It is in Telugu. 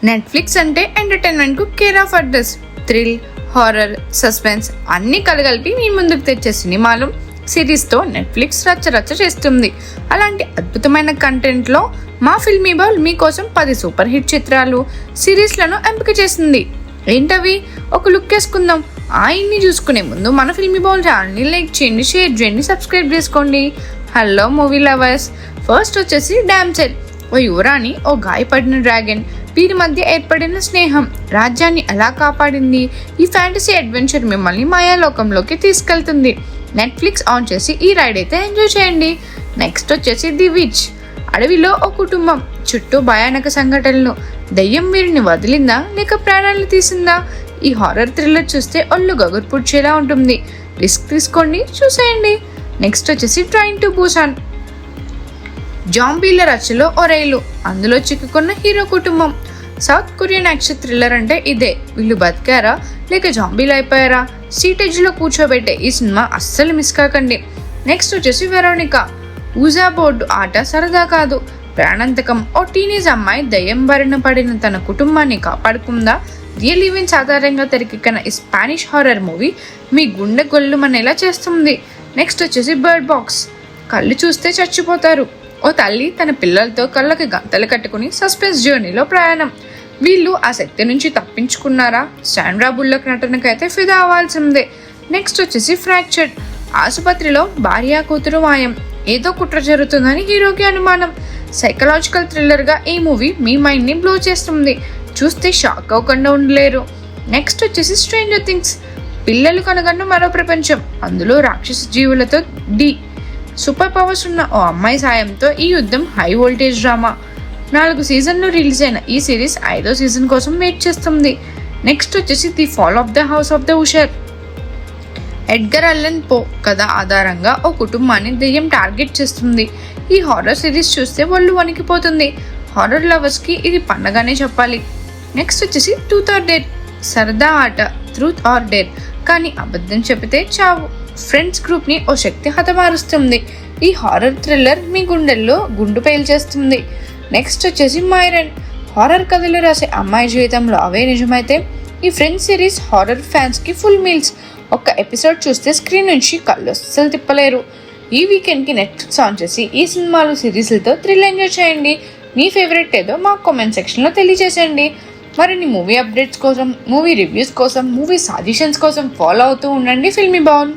నెట్ఫ్లిక్స్ అంటే ఎంటర్టైన్మెంట్కు care of address. Thrill, horror, suspense అన్నీ కలగలిపి మీ ముందుకు తెచ్చే సినిమాలు, సిరీస్తో నెట్ఫ్లిక్స్ రచ్చ చేస్తుంది. అలాంటి అద్భుతమైన కంటెంట్లో మా ఫిల్మీ బౌల్ మీకోసం 10 సూపర్ హిట్ చిత్రాలు, సిరీస్లను ఎంపిక చేసింది. ఏంటవి? ఒక లుక్ వేసుకుందాం. ఆయన్ని చూసుకునే ముందు మన ఫిల్మీ బౌల్ ఛానల్ని లైక్ చేయండి, షేర్ చేయండి, సబ్స్క్రైబ్ చేసుకోండి. Hello movie lovers. ఫస్ట్ వచ్చేసి డామ్సెల్. ఓ యువరాణి, ఓ గాయపడిన డ్రాగన్, వీరి మధ్య ఏర్పడిన స్నేహం రాజ్యాన్ని ఎలా కాపాడింది. ఈ ఫ్యాంటసీ అడ్వెంచర్ మిమ్మల్ని మాయాలోకంలోకి తీసుకెళ్తుంది. నెట్ఫ్లిక్స్ ఆన్ చేసి ఈ రైడ్ అయితే ఎంజాయ్ చేయండి. నెక్స్ట్ వచ్చేసి ది విచ్. అడవిలో ఓ కుటుంబం, చుట్టూ భయానక సంఘటనలు. దయ్యం వీరిని వదిలిందా లేక ప్రాణాలు తీసిందా? ఈ హారర్ థ్రిల్లర్ చూస్తే ఒళ్ళు గగురు పుడ్చేలా ఉంటుంది. రిస్క్ తీసుకోండి, చూసేయండి. నెక్స్ట్ వచ్చేసి ట్రైన్ టు బూసాన్. జాంబీల రచ్చలో ఓ రైలు, అందులో చిక్కుకున్న హీరో కుటుంబం. సౌత్ కొరియన్ యాక్షన్ థ్రిల్లర్ అంటే ఇదే. వీళ్ళు బతికారా లేక జాంబీలు అయిపోయారా? సీటేజ్లో కూర్చోబెట్టే ఈ సినిమా అస్సలు మిస్ కాకండి. నెక్స్ట్ వచ్చేసి వెరోనికా. ఊజా బోర్డు ఆట సరదా కాదు, ప్రాణాంతకం. ఓ టీనేజ్ అమ్మాయి దయ్యం బారిన పడిన తన కుటుంబాన్ని కాపాడుకుందా? రియల్ ఈవెంట్స్ ఆధారంగా తెరకెక్కిన ఈ స్పానిష్ హారర్ మూవీ మీ గుండె గొల్లుమనేలా చేస్తుంది. నెక్స్ట్ వచ్చేసి బర్డ్ బాక్స్. కళ్ళు చూస్తే చచ్చిపోతారు. ఓ తల్లి తన పిల్లలతో కళ్ళకి గంతలు కట్టుకుని సస్పెన్స్ జర్నీలో ప్రయాణం. వీళ్ళు ఆ శక్తి నుంచి తప్పించుకున్నారా? శాండ్రా బుల్లక్ నటనకైతే ఫిదా అవ్వాల్సిందే. నెక్స్ట్ వచ్చేసి ఫ్రాక్చర్డ్. ఆసుపత్రిలో భార్య కూతురు మాయం, ఏదో కుట్ర జరుగుతుందని హీరోకి అనుమానం. సైకలాజికల్ థ్రిల్లర్గా ఈ మూవీ మీ మైండ్ని బ్లో చేస్తుంది. చూస్తే షాక్ అవ్వకుండా ఉండలేరు. నెక్స్ట్ వచ్చేసి స్ట్రేంజర్ థింగ్స్. పిల్లలు కనుగొన్న మరో ప్రపంచం, అందులో రాక్షస జీవులతో డి. సూపర్ పవర్స్ ఉన్న ఓ అమ్మాయి సాయంతో ఈ యుద్ధం హై వోల్టేజ్ డ్రామా. 4 సీజన్లు రిలీజ్ అయిన ఈ సిరీస్ 5వ సీజన్ కోసం వెయిట్ చేస్తుంది. నెక్స్ట్ వచ్చేసి the fall of the house of the usher. Edgar Allen పో కథ ఆధారంగా ఓ కుటుంబాన్ని దెయ్యం టార్గెట్ చేస్తుంది. ఈ హారర్ సిరీస్ చూస్తే ఒళ్ళు వణికిపోతుంది. హారర్ లవర్స్కి ఇది పండగానే చెప్పాలి. నెక్స్ట్ వచ్చేసి ట్రూత్ ఆర్ డేర్. సరదా ఆట, ట్రూత్ ఆర్ డేర్. కానీ అబద్ధం చెబితే చావు. ఫ్రెండ్స్ గ్రూప్ని ఓ శక్తి హతమారుస్తుంది. ఈ హారర్ థ్రిల్లర్ మీ గుండెల్లో గుండు పేల్చేస్తుంది. నెక్స్ట్ వచ్చేసి మైరన్. హారర్ కథలు రాసే అమ్మాయి జీవితంలో అవే నిజమైతే ఈ ఫ్రెండ్స్ సిరీస్ హారర్ ఫ్యాన్స్కి ఫుల్ మీల్స్. ఒక్క ఎపిసోడ్ చూస్తే స్క్రీన్ నుంచి కళ్ళు అస్సలు తిప్పలేరు. ఈ వీకెండ్కి నెట్ఫ్లిక్స్ ఆన్ చేసి ఈ సినిమాలు, సిరీస్లతో థ్రిల్ ఎంజాయ్ చేయండి. మీ ఫేవరెట్ ఏదో మాకు కామెంట్ సెక్షన్లో తెలియజేసేయండి. మరిన్ని మూవీ అప్డేట్స్ కోసం, మూవీ రివ్యూస్ కోసం, మూవీ సజెషన్స్ కోసం ఫాలో అవుతూ ఉండండి ఫిల్మీ బౌల్.